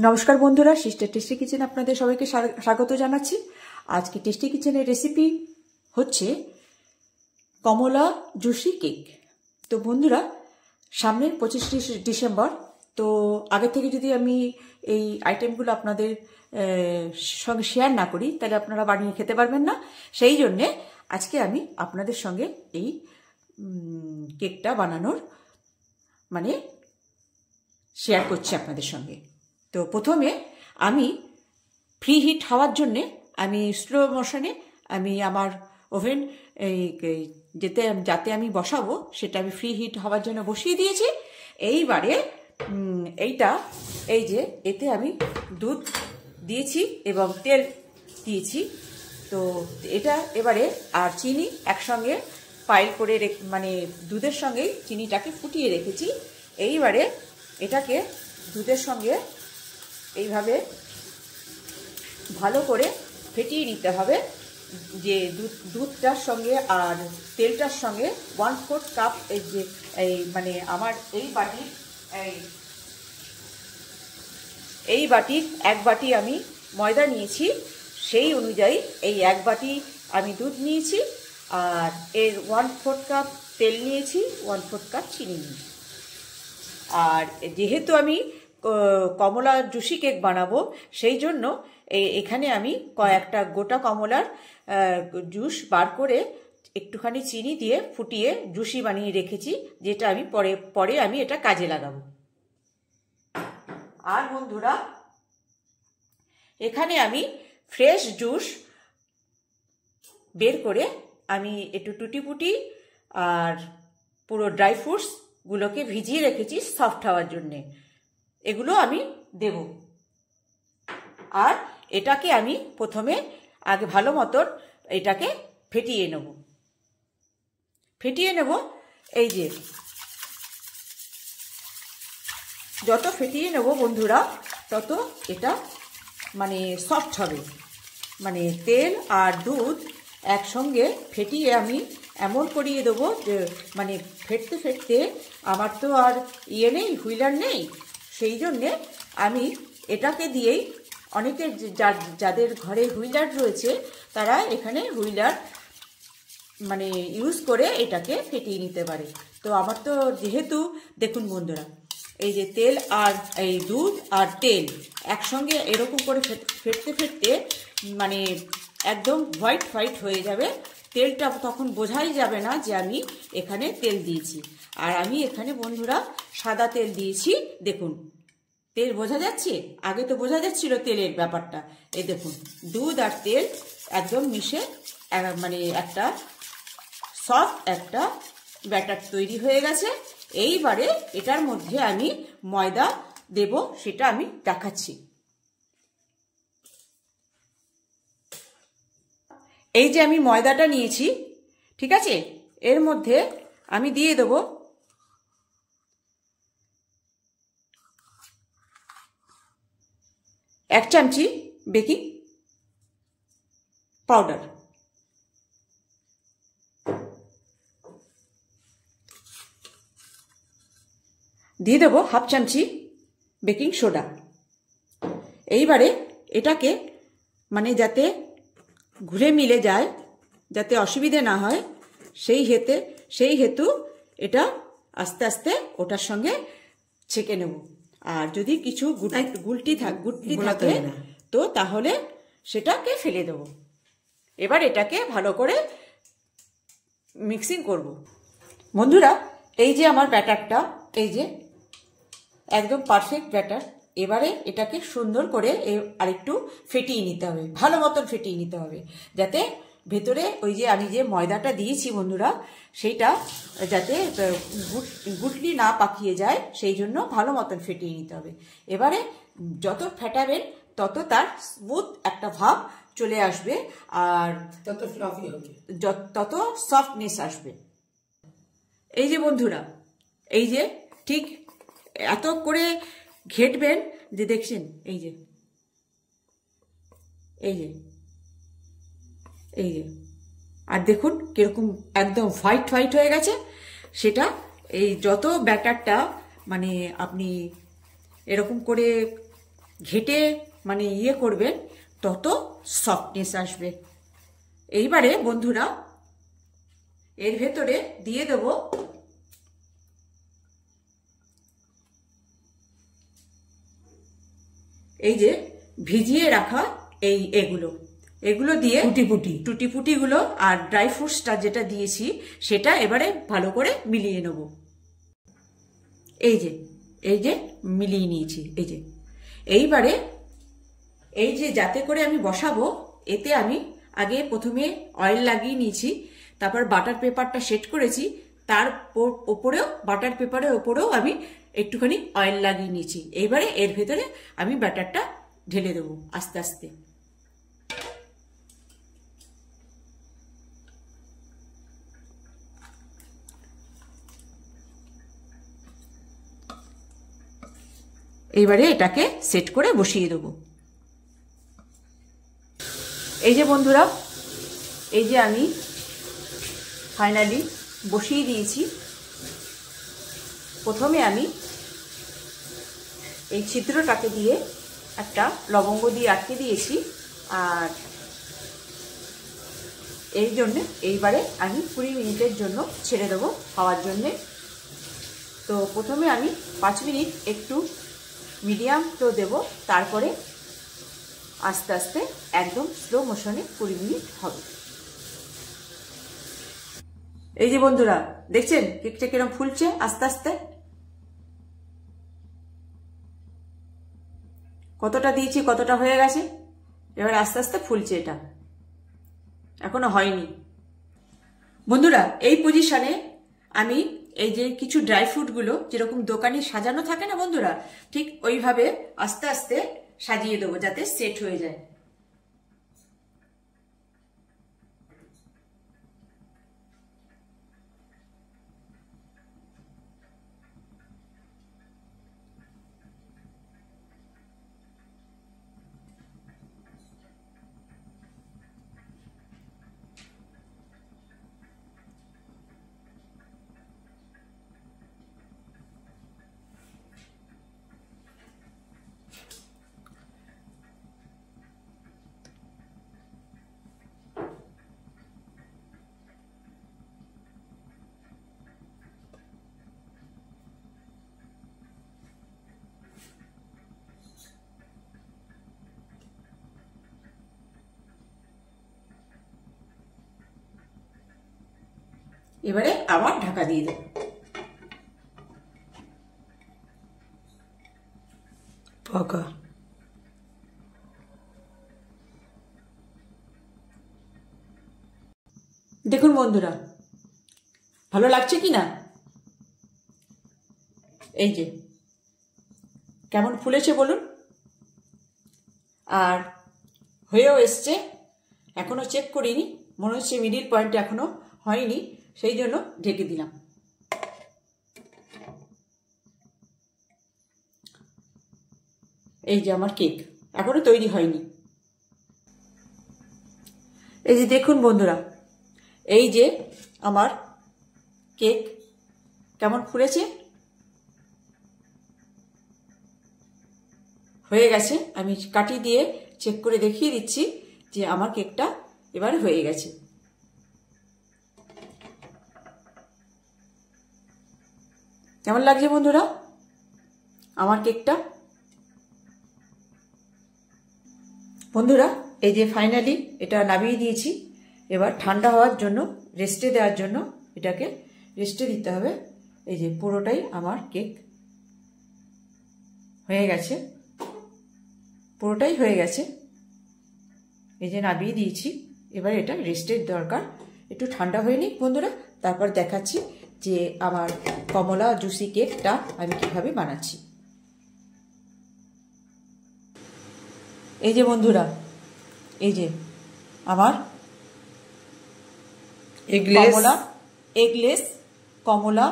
নমস্কার বন্ধুরা, sister tasty kitchen আপনাদের সবাইকে স্বাগত জানাচ্ছি। আজকে টেস্টি কিচেনের রেসিপি হচ্ছে কমলা জুসি কেক। তো বন্ধুরা, সামনের 25 ডিসেম্বর, তো আগে থেকে যদি আমি এই আইটেমগুলো আপনাদের সঙ্গে শেয়ার না করি তাহলে আপনারা বানিয়ে খেতে পারবেন না। সেই জন্যে আজকে আমি আপনাদের সঙ্গে এই কেকটা বানানোর শেয়ার করছি আপনাদের সঙ্গে। তো প্রথমে আমি ফ্রি হিট হওয়ার জন্যে আমি স্লো মোশনে আমি আমার ওভেন যাতে আমি বসাবো সেটা আমি ফ্রি হিট হওয়ার জন্য বসিয়ে দিয়েছি। এইবারে এই যে এতে আমি দুধ দিয়েছি এবং তেল দিয়েছি। তো এটা এবারে আর চিনি একসঙ্গে পাইল করে দুধের সঙ্গেই চিনিটাকে ফুটিয়ে রেখেছি। এইবারে এটাকে দুধের সঙ্গে এইভাবে ভালো করে ফেটিয়ে নিতে হবে। যে দুধটার সঙ্গে আর তেলটার সঙ্গে 1/4 কাপ আমার এই বাটির 1 বাটি আমি ময়দা নিয়েছি, সেই অনুযায়ী এই 1 বাটি আমি দুধ নিয়েছি আর এর 1/4 কাপ তেল নিয়েছি, 1/4 কাপ চিনি নিয়েছি। আর যেহেতু আমি কমলা জুসি কেক বানাবো সেই জন্য এখানে আমি কয়েকটা গোটা কমলার জুস বার করে একটুখানি চিনি দিয়ে ফুটিয়ে জুসি বানিয়ে রেখেছি, যেটা আমি পরে আমি এটা কাজে লাগাবো। আর বন্ধুরা, এখানে আমি ফ্রেশ জুস বের করে আমি একটু টুটি ফুটি আর পুরো ড্রাই ফ্রুটস গুলোকে ভিজিয়ে রেখেছি সফট হওয়ার জন্যে, এগুলো আমি দেব। আর এটাকে আমি প্রথমে আগে ভালো মতন এটাকে ফেটিয়ে নেব। এই যে যত ফেটিয়ে নেব বন্ধুরা তত এটা সফট হবে। তেল আর দুধ একসঙ্গে ফেটিয়ে আমি এমন করিয়ে দেবো যে ফেটতে ফেটতে আমার তো আর নেই, হুইলার নেই। সেই জন্যে আমি এটাকে দিয়েই অনেকের যাদের ঘরে হুইলার রয়েছে তারা এখানে হুইলার ইউজ করে এটাকে ফেটিয়ে নিতে পারে। তো আমার তো যেহেতু দেখুন বন্ধুরা, এই যে তেল আর এই দুধ আর তেল একসঙ্গে এরকম করে ফেটতে ফেটতে একদম হোয়াইট হয়ে যাবে। তেলটা তখন বোঝাই যাবে না যে আমি এখানে তেল দিয়েছি। আর আমি এখানে বন্ধুরা সাদা তেল দিয়েছি। দেখুন তেল বোঝা যাচ্ছে, আগে তো বোঝা যাচ্ছিল তেলের ব্যাপারটা। এই দেখুন দুধ আর তেল একদম মিশে একটা সফট একটা ব্যাটার তৈরি হয়ে গেছে। এইবারে এটার মধ্যে আমি ময়দা দেব, সেটা আমি দেখাচ্ছি। এই যে আমি ময়দাটা নিয়েছি, ঠিক আছে, এর মধ্যে আমি দিয়ে দেব 1 চামচি বেকিং পাউডার, দিয়ে দেবো 1/2 চামচি বেকিং সোডা। এইবারে এটাকে যাতে ঘুরে মিলে যায়, যাতে অসুবিধে না হয়, সেই হেতু এটা আস্তে আস্তে ওটার সঙ্গে ছেঁকে নেব। আর যদি কিছু গুটলি থাকে তো তাহলে সেটাকে ফেলে দেব। এবার এটাকে ভালো করে মিক্সিং করব। বন্ধুরা, এই যে আমার ব্যাটারটা, এই যে একদম পারফেক্ট ব্যাটার। এবারে এটাকে সুন্দর করে আরেকটু ফেটিয়ে নিতে হবে, ভালো মতন ফেটিয়ে নিতে হবে, যাতে ভেতরে ওই যে আমি যে ময়দাটা দিয়েছি বন্ধুরা, সেইটা যাতে গুটলি না পাকিয়ে যায়, সেই জন্য ভালো মতন ফেটিয়ে নিতে হবে। এবারে যত ফেটাবেন তত তার স্মুথ একটা ভাব চলে আসবে আর তত ফ্লাফি হবে, তত সফটনেস আসবে। এই যে বন্ধুরা, এই যে ঠিক এত করে ঘেটবেন যে দেখছেন, এই যে আর দেখুন কিরকম একদম হোয়াইট হয়ে গেছে। সেটা এই যত ব্যাটারটা আপনি এরকম করে ঘেটে মানে ইয়ে করবেন তত সফটনেস আসবে। এইবারে বন্ধুরা এর ভেতরে দিয়ে দেব এই যে ভিজিয়ে রাখা এগুলো দিয়ে টুটি ফুটিগুলো আর ড্রাই ফ্রুটসটা যেটা দিয়েছি সেটা এবারে ভালো করে মিলিয়ে নেব। এই যে মিলিয়ে নিয়েছি। এইবারে এই যে যাতে করে আমি বসাবো এতে আমি আগে প্রথমে অয়েল লাগিয়ে নিয়েছি, তারপর বাটার পেপারটা সেট করেছি, তার ওপরেও বাটার পেপারের ওপরেও আমি একটুখানি অয়েল লাগিয়ে নিয়েছি। এইবারে এর ভেতরে আমি ব্যাটারটা ঢেলে দেবো আস্তে আস্তে। এইবারে এটাকে সেট করে বসিয়ে দেবো। এই যে বন্ধুরা এই যে আমি ফাইনালি বসিয়ে দিয়েছি। প্রথমে আমি এই ছিদ্রটাকে দিয়ে একটা লবঙ্গ দিয়ে আটকে দিয়েছি, আর এই জন্যে এইবারে আমি 20 মিনিটের জন্য ছেড়ে দেবো খাওয়ার জন্যে। তো প্রথমে আমি 5 মিনিট একটু মিডিয়াম তো দেব, তারপরে আস্তে আস্তে একদম স্লো মোশনে 20 মিনিট হবে। এই যে বন্ধুরা দেখছেন কেকটা কিরকম ফুলছে আস্তে আস্তে, কতটা দিয়েছি কতটা হয়ে গেছে, এবার আস্তে আস্তে ফুলছে। এটা এখনো হয়নি বন্ধুরা। এই পজিশনে আমি এই যে কিছু ড্রাই ফ্রুটগুলো যেরকম দোকানে সাজানো থাকে না বন্ধুরা, ঠিক ওইভাবে আস্তে আস্তে সাজিয়ে দেবো যাতে সেট হয়ে যায়। এবারে আবার ঢাকা দিয়ে দেব। পাকা দেখুন বন্ধুরা ভালো লাগছে কি না, এই যে কেমন ফুলেছে বলুন, আর হয়েও এসছে। এখনো চেক করিনি, মনে হচ্ছে মিডিল পয়েন্ট এখনো হয়নি, সেই জন্য ঢেকে দিলাম। এই যে আমার কেক এখনো তৈরি হয়নি। এই যে দেখুন বন্ধুরা এই যে আমার কেক কেমন ফুলেছে, হয়ে গেছে। আমি কাঠি দিয়ে চেক করে দেখিয়ে দিচ্ছি যে আমার কেকটা এবার হয়ে গেছে। কেমন লাগছে বন্ধুরা আমার কেকটা? বন্ধুরা এই যে ফাইনালি এটা নামিয়ে দিয়েছি। এবার ঠান্ডা হওয়ার জন্য রেস্টে দেওয়ার জন্য এটাকে রেস্টে দিতে হবে। এই যে পুরোটাই আমার কেক হয়ে গেছে, পুরোটাই হয়ে গেছে। এই যে নামিয়ে দিয়েছি, এবার এটা রেস্টের দরকার, একটু ঠান্ডা হয়ে নিক বন্ধুরা, তারপর দেখাচ্ছি যে আমার কমলা জুসি কেকটা আমি কিভাবে বানাচ্ছি। এই যে বন্ধুরা এই যে আমার এগলেস কমলা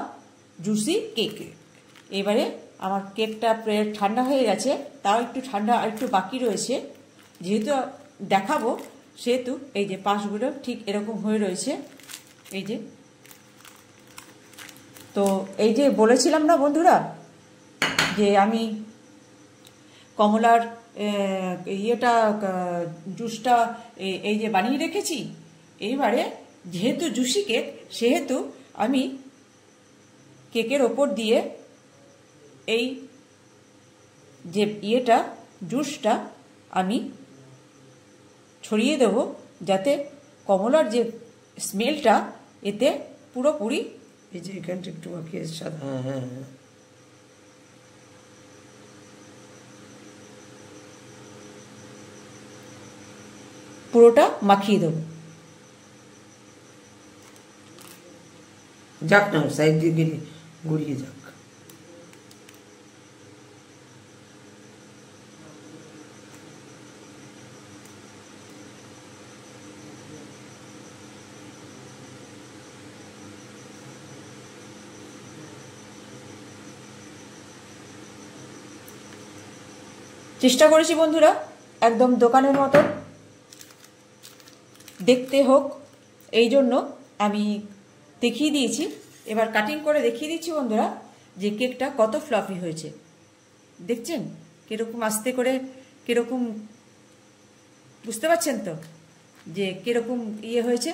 জুসি কেক। এবারে আমার কেকটা প্রায় ঠান্ডা হয়ে গেছে, তাও একটু ঠান্ডা আর একটু বাকি রয়েছে, যেহেতু দেখাবো সেহেতু এই যে পাশগুলো ঠিক এরকম হয়ে রয়েছে। এই যে তো এই যে বলেছিলাম না বন্ধুরা যে আমি কমলার ইয়েটা জুসটা এই যে বানিয়ে রেখেছি। এইবারে যেহেতু জুসি কেক, সেহেতু আমি কেকের ওপর দিয়ে এই যে ইয়েটা জুসটা আমি ছড়িয়ে দেব, যাতে কমলার যে স্মেলটা এতে পুরোপুরি, এই যে এখানটা একটু মাখিয়ে সাদা, হ্যাঁ হ্যাঁ হ্যাঁ, পুরোটা মাখিয়ে দেবো। যাক না সাইড দিয়ে গড়িয়ে যাক। চেষ্টা করেছি বন্ধুরা একদম দোকানের মতো দেখতে হোক, এই জন্য আমি দেখিয়ে দিয়েছি। এবার কাটিং করে দেখিয়ে দিচ্ছি বন্ধুরা যে কেকটা কত ফ্লাফি হয়েছে। দেখছেন কীরকম আস্তে করে, কীরকম বুঝতে পারছেন তো যে কীরকম ইয়ে হয়েছে,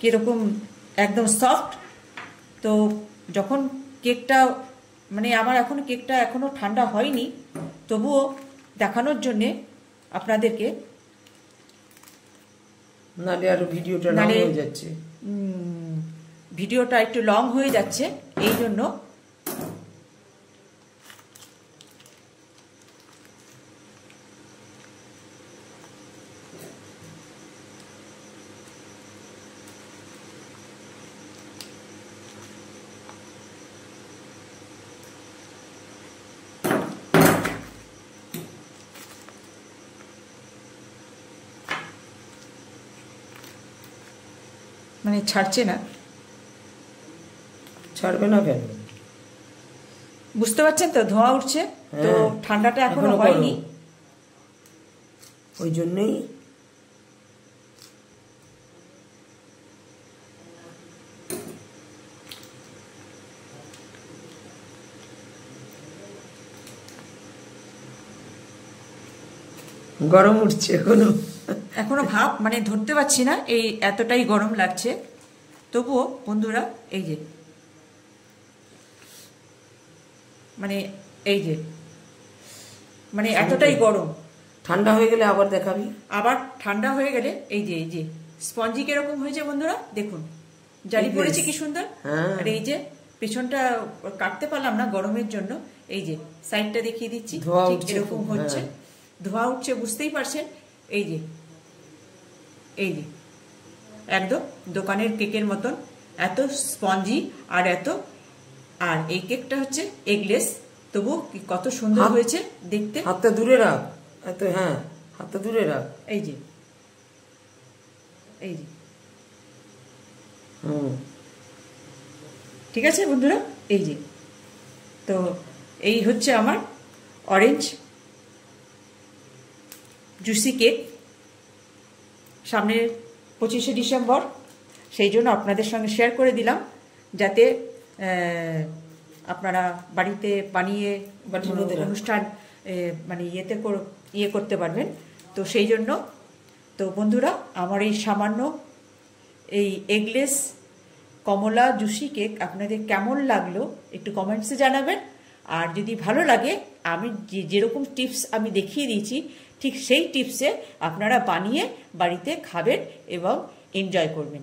কীরকম একদম সফট। তো যখন কেকটা মানে আমার এখন কেকটা এখনও ঠান্ডা হয়নি, তবুও দেখানোর জন্যে আপনাদেরকে, নালে আরো ভিডিওটা লং হয়ে যাচ্ছে, ভিডিওটা একটু লং হয়ে যাচ্ছে, এই জন্য মানে ছাড়ছে না। ছাড়বে না কেন? বুঝতে পারছেন তো, ধোঁয়া উঠছে, তো ঠান্ডাটা এখনো হয়নি, ওই জন্যই গরম উঠছে এখনো ভাব মানে ধরতে পারছি না, এই এতটাই গরম লাগছে। তবুও বন্ধুরা এই যে মানে এই যে মানে এতটাই গরম, ঠান্ডা হয়ে গেলে আবার দেখাবি, আবার ঠান্ডা হয়ে গেলে এই যে স্পঞ্জি কিরকম হয়েছে বন্ধুরা দেখুন, জালি পড়েছে কি সুন্দর। আর এই যে পেছনটা কাটতে পারলাম না গরমের জন্য, এই যে সাইডটা দেখিয়ে দিচ্ছি, ঠিক এরকম হচ্ছে, ধোঁয়া উঠছে, বুঝতেই পারছেন। এই যে একদম দোকানের কেকের মতন এত স্পঞ্জি আর এত, আর এই কেকটা হচ্ছে এগলেস, তবু কত সুন্দর হয়েছে দেখতে। হাতটা দূরে রাখ, এত, হ্যাঁ হাতটা দূরে রাখ, এই যে ঠিক আছে বন্ধুরা, এই যে তো এই হচ্ছে আমার অরেঞ্জ জুসি কেক। সামনের 25শে ডিসেম্বর, সেই জন্য আপনাদের সঙ্গে শেয়ার করে দিলাম, যাতে আপনারা বাড়িতে বানিয়ে অনুষ্ঠান মানে ইয়ে করতে পারবেন। তো সেই জন্য তো বন্ধুরা আমার এই সামান্য এই এগলেস কমলা জুসি কেক আপনাদের কেমন লাগলো একটু কমেন্টসে জানাবেন। আর যদি ভালো লাগে, আমি যেরকম টিপস আমি দেখিয়ে দিয়েছি ঠিক সেই টিপসে আপনারা বানিয়ে বাড়িতে খাবেন এবং এনজয় করবেন।